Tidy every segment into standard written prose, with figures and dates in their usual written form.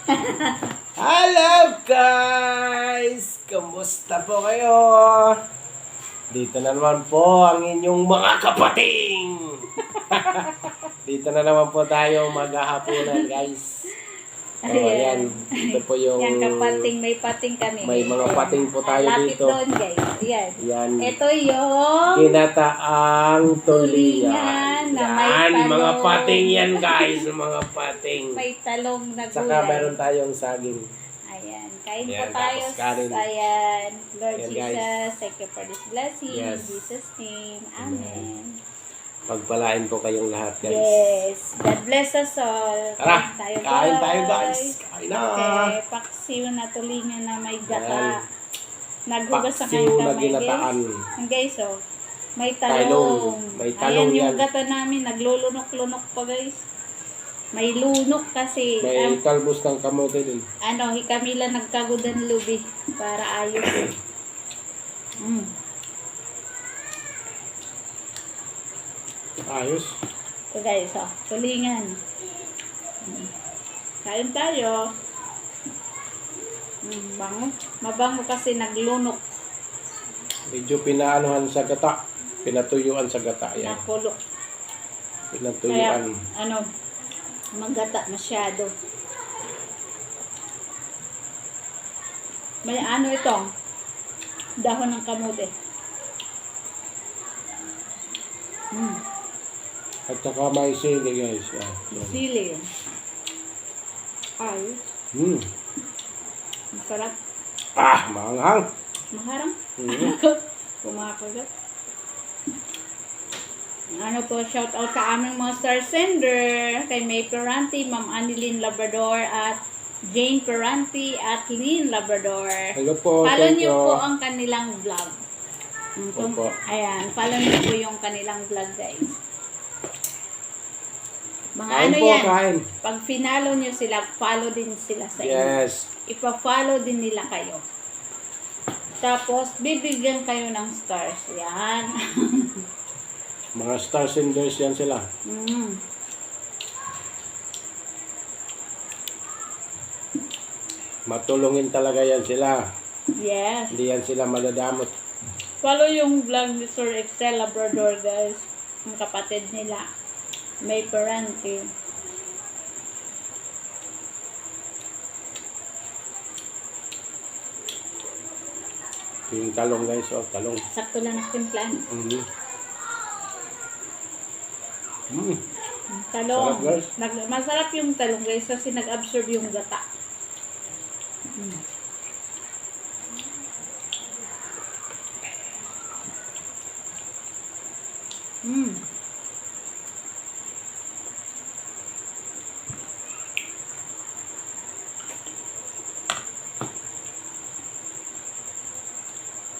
Hello guys! Kamusta po kayo? Dito na naman po ang inyong mga kapating! Dito na naman po tayo maghahapunan guys. So, ayan. Ito po yung... Yan kapating, may pating kami. May mga pating po tayo lapit dito. doon guys. Ayan. Yan. Ito yung... Ginataang tulingan. Na may Yan, talong. mga pating yan guys. Mga pating. May talong na gulay. Saka meron tayong saging. Ayan. Kain Ayan, po tayo. tapos kanin. Ayan. Lord Ayan, Jesus, guys. thank you for this blessing. Yes. In Jesus' name. Amen. Pagpalain po kayong lahat guys. Yes. God bless us all. Tara, Kain kain tayo guys. Kain na. Okay, paksiw na tulingan na may Yan. gata. Naghugas sa Paksiw kanyang na kamay ginataan. guys. Guys, oh. May Talong. talong. May talong Ayan yung yan. gata namin. Naglulunok-lunok pa guys. May lunok kasi. May talbos ng kamote din. Kami lang nagkagudan lubi para ayos. Ayos. So guys, oh, tulingan. Kain tayo. Bango. Mabango kasi naglunok. Medyo pinaanuhan sa gata. Pinatuyuan sa gata. Yan. Napulo. Pinatuyuan. Kaya, magata masyado. May ito, dahon ng kamote. At saka may sili guys. Yan. Sili. Ay, masarap. Maanghang. Maharang. Kumakagat. Shout out sa aming mga star sender, kay May Peranti, Ma'am Annalyn Labrador, at Jane Peranti, at Lynn Labrador. Hello po. Follow Thank niyo you. po ang kanilang vlog. Opo. Ayan, follow niyo po yung kanilang vlog guys. Mga Kain po, yan, kain. pag finalo niyo sila, follow din sila sa inyo. Yes. Ipa-follow din nila kayo. Tapos, bibigyan kayo ng stars. Yan. Mga star senders yan sila. Matulungin talaga yan sila. Yes. Hindi yan sila madadamot. Follow yung vlog ni Sir Excel Labrador, guys. Yung kapatid nila. May Peranti. Yung talong guys, oh, talong. Sakto lang ang timplan. Talong. Sarap, guys. Masarap yung talong, guys, kasi nag-absorb yung gata.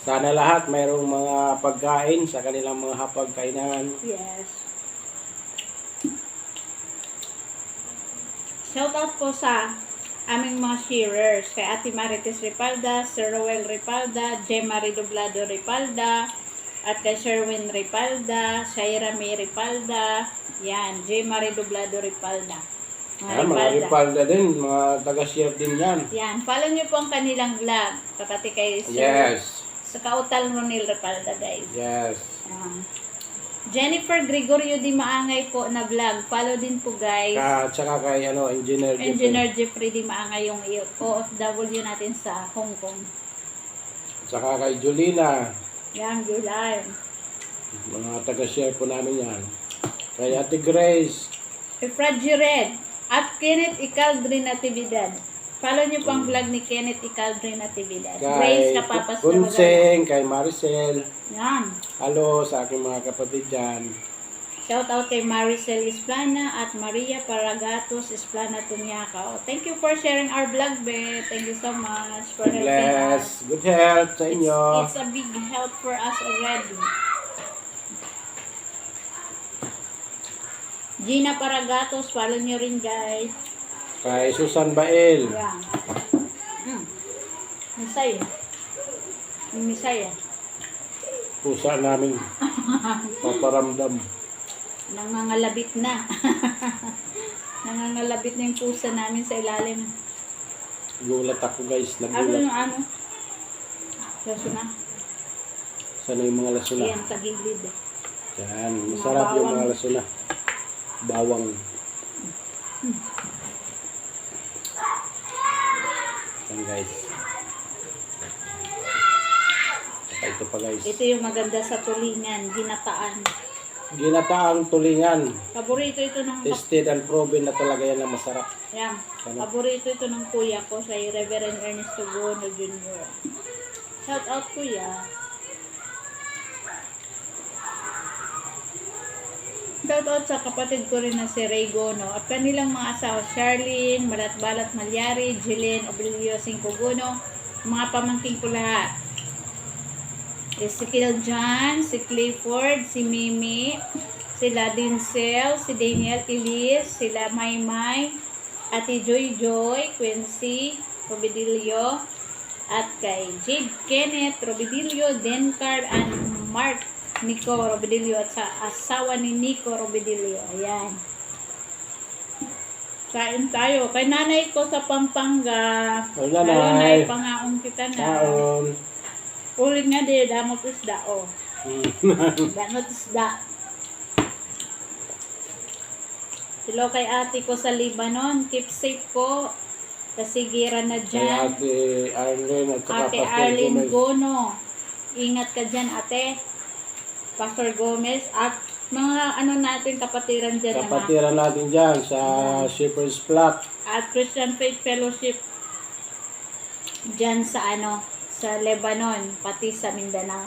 Sana lahat mayroong mga pagkain sa kanilang mga hapagkainan. Yes. Shout out po sa aming mga sharers. Kay Ate Marites Ripalda, Sir Roel Ripalda, Gemma Redoblado Ripalda, at kay Sherwin Ripalda, Shaira May Ripalda, yan, Gemma Redoblado Ripalda. Mga Ripalda din, mga taga-share din yan. Yan, follow nyo po ang kanilang vlog. Kapati kay Sir. Yes. Sa Kautal Ronil Ripalda, guys. Yes. Jennifer Gregorio Di Maangay po na vlog. Follow din po guys. At saka kay Engineer Jeffrey. Engineer Jeffrey Di Maangay, yung OFW natin sa Hong Kong. At saka kay Julina. Yan, July. Mga taga-share po namin yan. Kay Ate Grace. Efraji Red. At Kenneth Icaldri Natividad. Follow niyo po ang vlog ni Kenneth Icaldri Natividad. Grace Kay Kapapas na Kunseng, kay Maricel. Yan. Halo sa aking mga kapatid dyan. Shout out kay Maricel Isplana at Maria Paragatos Isplana Tumiaka. Thank you for sharing our vlog, be. Thank you so much for helping us. Bless. Good health sa inyo. It's a big help for us already. Gina Paragatos, follow nyo rin guys. Kay Susan Bael. Yan. Misay. Misay. Pusa namin. Paparamdam. Nangangalabit na. Nangangalabit na yung pusa namin sa ilalim. Gulat ako guys, Ano nagulat. yung ano? Kaso na. Sana yung mga lasuna. Ayan, sa gilid. Yan, masarap yung mga lasuna. Bawang. Yan guys. Ito pa guys. Ito yung maganda sa tulingan, ginataan. Ginataang tulingan. Paborito ito ng Tested and proven na talaga yan na masarap. Yan. Ano? Paborito ito ng kuya ko sa Reverend Ernesto Gono Jr. Shout out kuya. Shout out sa kapatid ko rin na si Ray Gono at kanilang mga asawa Charlene, Balat-Balat Malyari, Jillian Oblio Cinco Gono, mga pamangking ko lahat. Si Kil John, si Clifford, si Mimi, sila Dinsel, si Daniel Elise, sila Maymay, Ate Joy Joy, Quincy, Robidilio, at kay Jade Kenneth, Robidilio, Dencard, and Mark Nico Robidilio at sa asawa ni Nico Robidilio. Ayan. Kain tayo. Kay nanay ko sa Pampanga. Ay, Lalo nanay. na pangaong kita na. Kaon. Ulit nga di, damot isda o. Damot isda. Hello kay ate ko sa Lebanon. Keep safe po. Kasigiran na Kay dyan. Ate Arlene at saka Ate Pastor Arlene Gomez. Gono. Ingat ka dyan ate. Pastor Gomez. At mga ano natin kapatiran dyan naman. Kapatiran natin dyan sa Shepherd's Flat. At Christian Faith Fellowship dyan sa ano, sa Lebanon, pati sa Mindanao.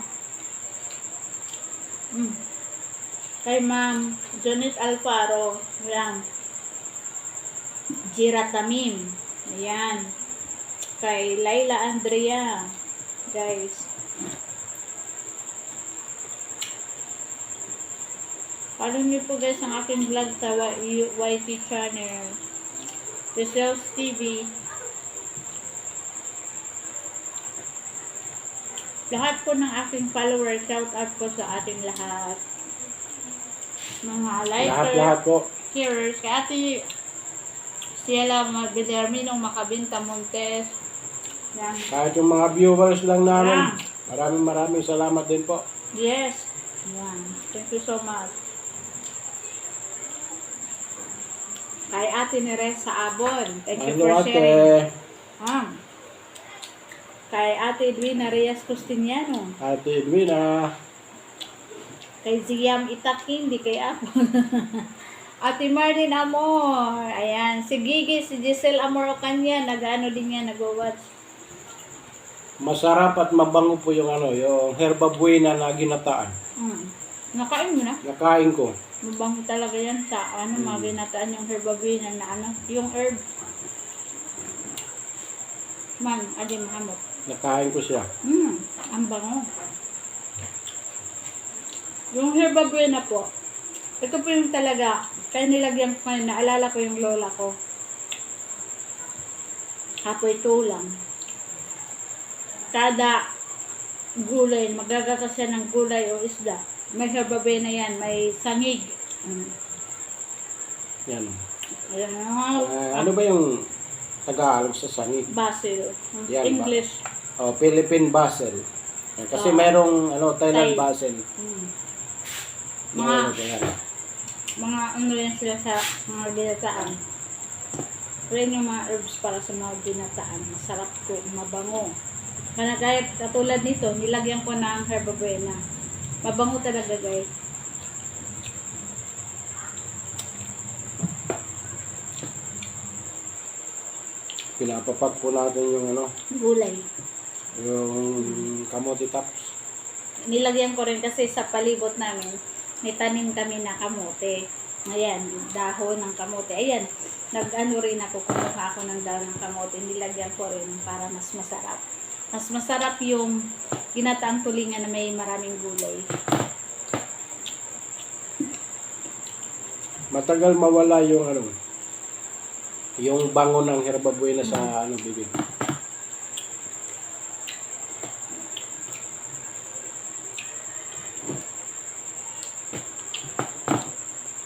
Kay Ma'am Jonit Alfaro, yan. Jira Tamim, ayan. Kay Laila Andrea, guys. Follow niyo po guys ang aking vlog sa YT channel. Results TV. Lahat po ng aking followers, shout out po sa ating lahat. Mga likers, Lahat po. sharers, kay ate Ciela Villarmino Macabinta Montes. Yan. Kahit yung mga viewers lang namin. Ah. Maraming salamat din po. Yes. Yan. Thank you so much. Kay ate Neresa Abon. Thank you Ano for sharing. ate? Kay ate Edwina Reyes Costiniano. Ate Edwina. Kay Ziam Itakin, di kay ako. Ate Marlene Amor. Ayan. Si Gigi, si Giselle Amor Ocanya. Nag-ano din yan, nag-watch. Masarap at mabango po yung ano, yung herba buena na ginataan. Nakain mo na? Nakain ko. Mabango talaga yan sa ano, mga ginataan yung herbavina na ano, yung herb. Man, adi mahamot. Nakain ko siya. Ang bango. Yung herbavina po, ito po yung talaga, kaya nilagyan ko ngayon, naalala ko yung lola ko. Kapoy tulang. Kada gulay, magagatas siya ng gulay o isda. May herbavina yan, may sangig. Yan. Ayan, Ano ba yung Tagalog sa sangig? basil. Yan, English. Philippine basil. Yan, kasi merong Thailand Thai. basil. Mga, Yan. mga ano yan sila sa mga ginataan. Rin yung mga herbs para sa mga ginataan. Masarap ko, mabango. Kaya katulad nito, nilagyan ko ng herbavena. Mabango talaga guys. Pinapapak po natin yung Gulay. yung kamote tops. Nilagyan ko rin kasi sa palibot namin, may tanim kami na kamote. Ayan, dahon ng kamote. Ayan, nag-ano rin ako, kumuha ako ng dahon ng kamote. Nilagyan ko rin para mas masarap. Mas masarap yung ginataang tulingan na may maraming gulay. Matagal mawala yung yung bango ng herba buena sa bibig.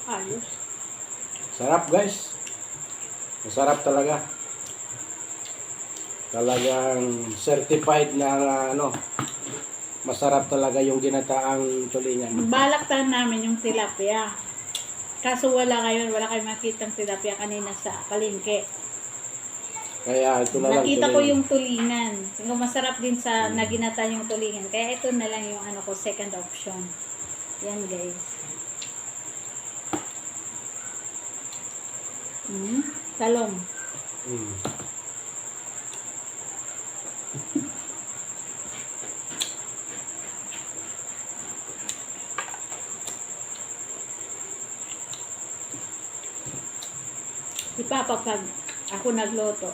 Ayos. Sarap guys. Masarap talaga. Talagang certified na ano, masarap talaga yung ginataang tulingan. Balaktan namin yung tilapia. Kaso wala kayong makitang tilapia kanina sa palengke. Kaya ito na lang Nakita ko tulingan. yung tulingan. Siguro masarap din sa naginata yung tulingan. Kaya ito na lang yung ano ko, second option. Yan guys. Talong. Mm. Si Papa pag ako nagluto,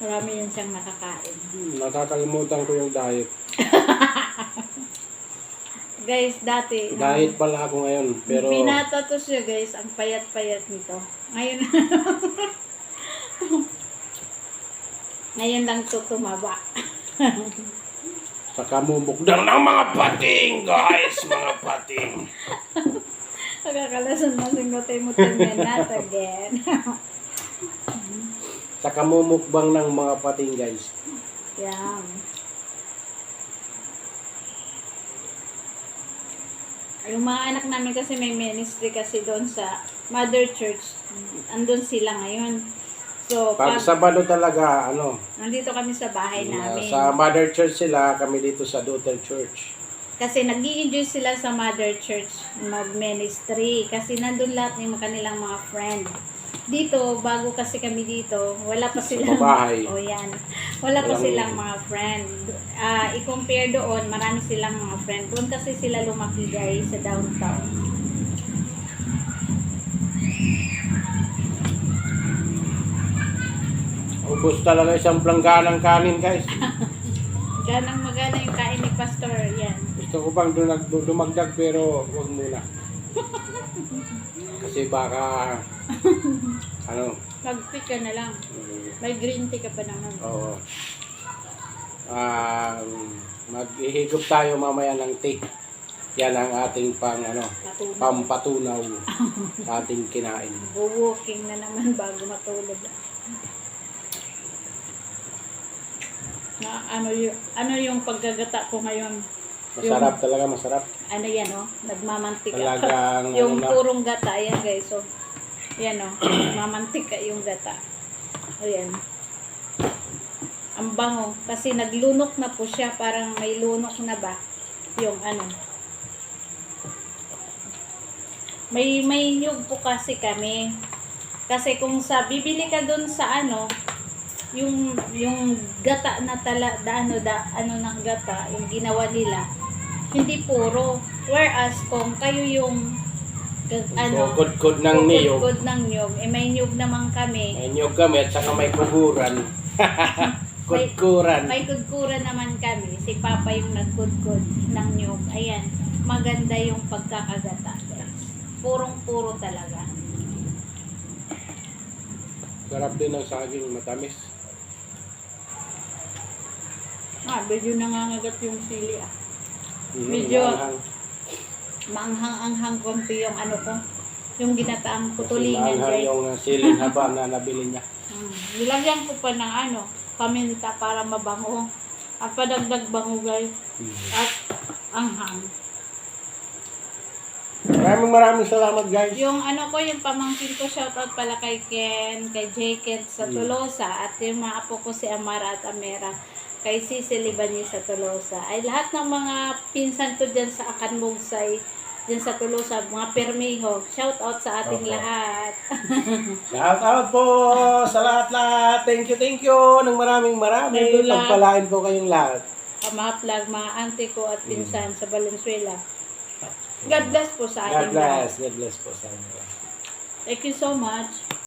marami yan siyang nakakain. Nakakalimutan ko yung diet. Guys, dati, Diet pala ako ngayon. Pero binata to siya guys, ang payat-payat nito. Ngayon, ngayon lang to tumaba. sa kamumukdang ng mga pating, guys. Mga pating. Nakakalasan mo singote mo tingnan not again. Sa kamumukbang ng mga pating, guys. Yan. Yung mga anak namin kasi may ministry kasi doon sa Mother Church. Andun sila ngayon. So, Pag pag Sabado talaga, ano, nandito kami sa bahay namin. sa Mother Church sila, kami dito sa Daughter Church. Kasi nag-i-enjoy sila sa Mother Church mag-ministry. Kasi nandun lahat ng kanilang mga friend. Dito, bago kasi kami dito, wala pa silang... bahay. Oh, yan. Wala pa Walang- silang mga friend. I-compare doon, marami silang mga friend. Doon kasi sila lumaki guys sa downtown. Ubus talaga isang plangganang kanin, guys. Ganang magana yung kain ni Pastor. Yan. Gusto ko pang dumagdag pero wag muna. Kasi baka ano, Mag-tea ka na lang. May green tea ka pa naman. oo. Maghihigop tayo mamaya ng tea. Yan ang ating pang ano, Matulog. pampatunaw sa ating kinain. Walking na naman bago matulog. Na ano yung paggagata ko ngayon? Masarap talaga, masarap. Ano yan oh, nagmamantika. Talagang Yung ano na, purong gata, ayan guys. So, yan oh, nagmamantika yung gata. Ayan. Ang bango. Kasi naglunok na po siya. Parang may lunok na ba? Yung ano. May nyug po kasi kami. Kasi kung bibili ka dun sa ano, yung gata na ano ng gata, yung ginawa nila, hindi puro. Whereas kung kayo yung kukod-kod ng niyog. kukod ng nyog, may nyog naman kami. May niyog kami at saka may kuguran. Kudkuran. May kudkuran naman kami. Si Papa yung nagkudkod ng nyog. Ayan, maganda yung pagkakagata, guys. Purong-puro talaga. Sarap din ng saging, matamis. Medyo nangangagat yung sili ah. Medyo Maanghang. maanghang-anghang konti yung ano ko. Yung ginataang putulingan, Maanghang guys. yung siling haba na nabili niya. Nilagyan ko pa ng ano, paminta para mabango. At padagdag bango, guys. At anghang. Maraming salamat, guys. Yung ano ko, yung pamangkin ko, shoutout pala kay Ken, kay Jacob sa Tolosa, at yung mga apo ko si Amara at Amera, kay Cecil Ibanez sa Tolosa. Ay lahat ng mga pinsan ko dyan sa Akanmugsay, dyan sa Tolosa, mga permiho, shoutout sa ating Opo. lahat. Shout out po sa lahat-lahat. Thank you ng maraming. Nadula. Pagpalain po kayong lahat. Kamaplag, mga auntie ko at pinsan sa Valenzuela. God bless po sa God ating lahat. bless. God bless po sa inyo. Thank you so much.